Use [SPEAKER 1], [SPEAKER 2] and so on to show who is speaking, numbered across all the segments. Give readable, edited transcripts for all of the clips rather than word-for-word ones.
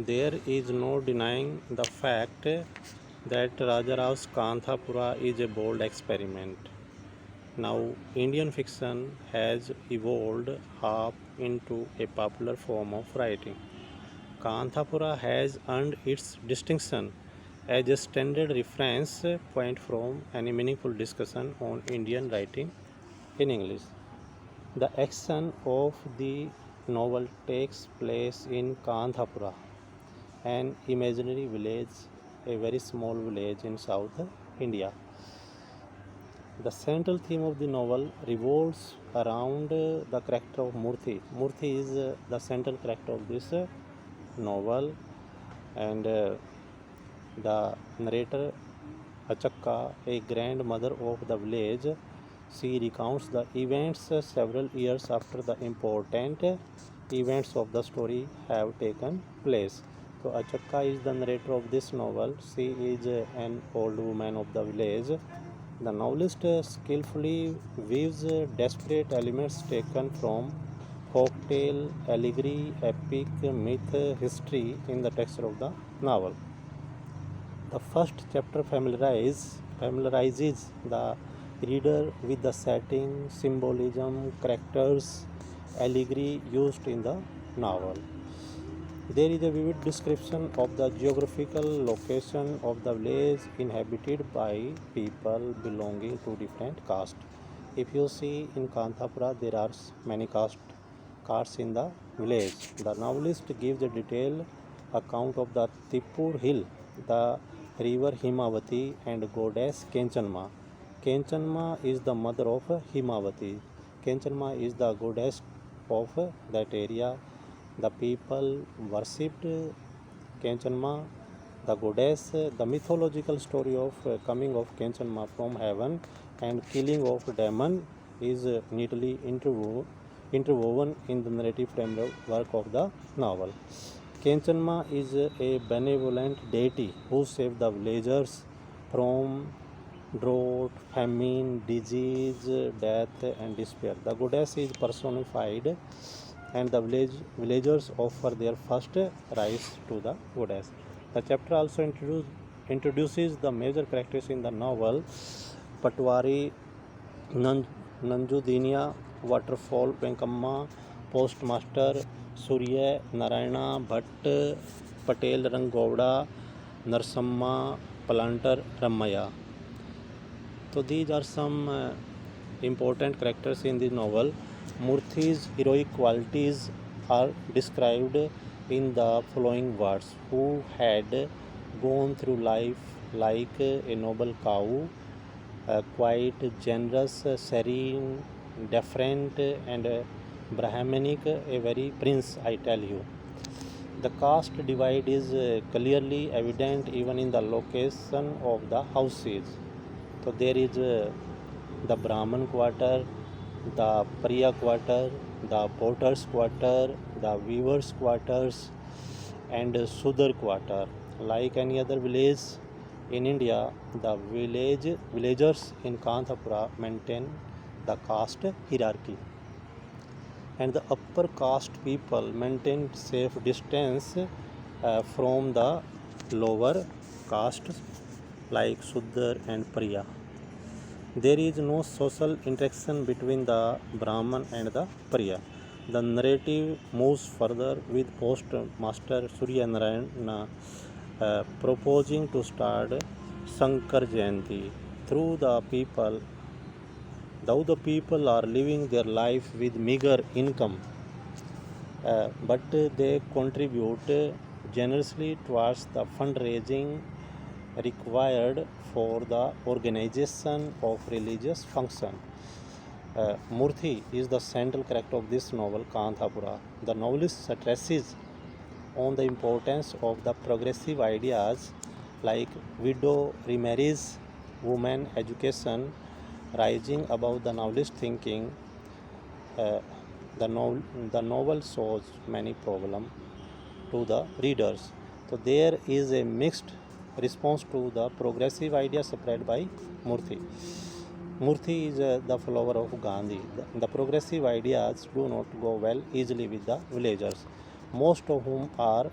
[SPEAKER 1] There is no denying the fact that Rajarav's Kanthapura is a bold experiment. Now, Indian fiction has evolved half into a popular form of writing. Kanthapura has earned its distinction as a standard reference point from any meaningful discussion on Indian writing in English. The action of the novel takes place in Kanthapura, an imaginary village, a very small village in South India. The central theme of the novel revolves around the character of Murthy. Murthy is the central character of this novel, and the narrator Achakka, a grandmother of the village, she recounts the events several years after the important events of the story have taken place. So Achakka is the narrator of this novel. She is an old woman of the village. The novelist skillfully weaves desperate elements taken from folktale, allegory, epic, myth, history in the text of the novel. The first chapter familiarizes the reader with the setting, symbolism, characters, allegory used in the novel. There is a vivid description of the geographical location of the village inhabited by people belonging to different castes. If you see in Kanthapura, there are many castes in the village. The novelist gives a detailed account of the Tipur hill, the river Himavati, and goddess Kenchanma. Kenchanma is the mother of Himavati. Kenchanma is the goddess of that area. The people worshipped Kenchanma, the goddess. The mythological story of coming of Kenchanma from heaven and killing of demon is neatly interwoven in the narrative framework of the novel. Kenchanma is a benevolent deity who saved the villagers from drought, famine, disease, death, and despair. The goddess is personified, and the villagers offer their first rice to the goddess. The chapter also introduces the major characters in the novel: Patwari, Nanjudinia, Waterfall Venkamma, Postmaster Surya Narayana Bhatt, Patel Rangowda, Narsamma, Palantar Ramaya. So these are some important characters in the novel. Murthy's heroic qualities are described in the following words: who had gone through life like a noble cow, quite generous, serene, deferent, and Brahmanic, a very prince, I tell you. The caste divide is clearly evident even in the location of the houses. So there is the Brahman quarter, the Priya quarter, the Potter's quarter, the Weaver's quarters, and Sudar quarter. Like any other village in India, the villagers in Kanthapura maintain the caste hierarchy, and the upper caste people maintain safe distance from the lower castes like Sudar and Priya. There is no social interaction between the Brahman and the Priya. The narrative moves further with postmaster Surya Narayana proposing to start Shankar Jayanti. Through the people, though the people are living their life with meager income, but they contribute generously towards the fundraising required for the organization of religious function. Murthy is the central character of this novel, Kanthapura. The novelist stresses on the importance of the progressive ideas like widow remarriage, women education, rising above the novelist thinking. Uh, the novel shows many problems to the readers. So there is a mixed response to the progressive ideas spread by Murthy. Murthy is the follower of Gandhi. The progressive ideas do not go well easily with the villagers, most of whom are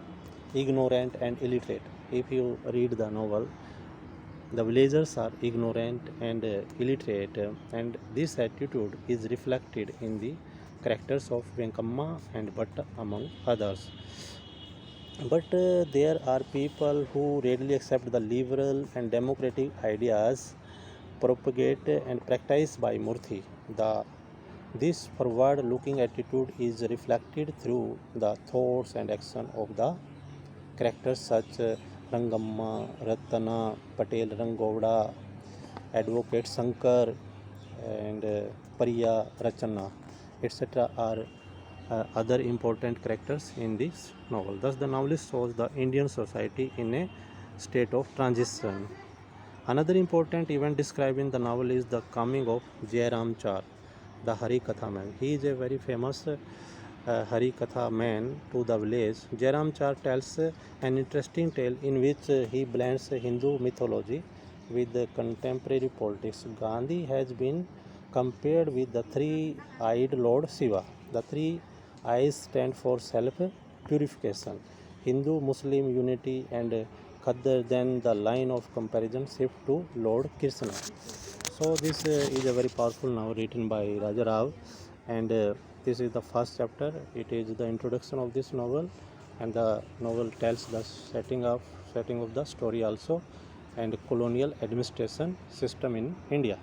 [SPEAKER 1] ignorant and illiterate. If you read the novel, the villagers are ignorant and illiterate, and this attitude is reflected in the characters of Venkamma and Bhatta, among others. But there are people who readily accept the liberal and democratic ideas propagated and practiced by Murthy. This forward-looking attitude is reflected through the thoughts and action of the characters such Rangamma, Ratana, Patel Rangovda, Advocate Sankar, and Pariya Rachana, etc. are other important characters in this novel. Thus, the novelist shows the Indian society in a state of transition. Another important event described in the novel is the coming of Jairam Char, the Hari Katha man. He is a very famous Hari Katha man to the village. Jairam Char tells an interesting tale in which he blends Hindu mythology with contemporary politics. Gandhi has been compared with the three-eyed Lord Shiva. The three eyes stand for self-purification, Hindu Muslim unity, and other than the line of comparison shift to Lord Krishna. So this is a very powerful novel written by Raja Rao, and this is the first chapter. It is the introduction of this novel, and the novel tells the setting of the story also, and colonial administration system in India.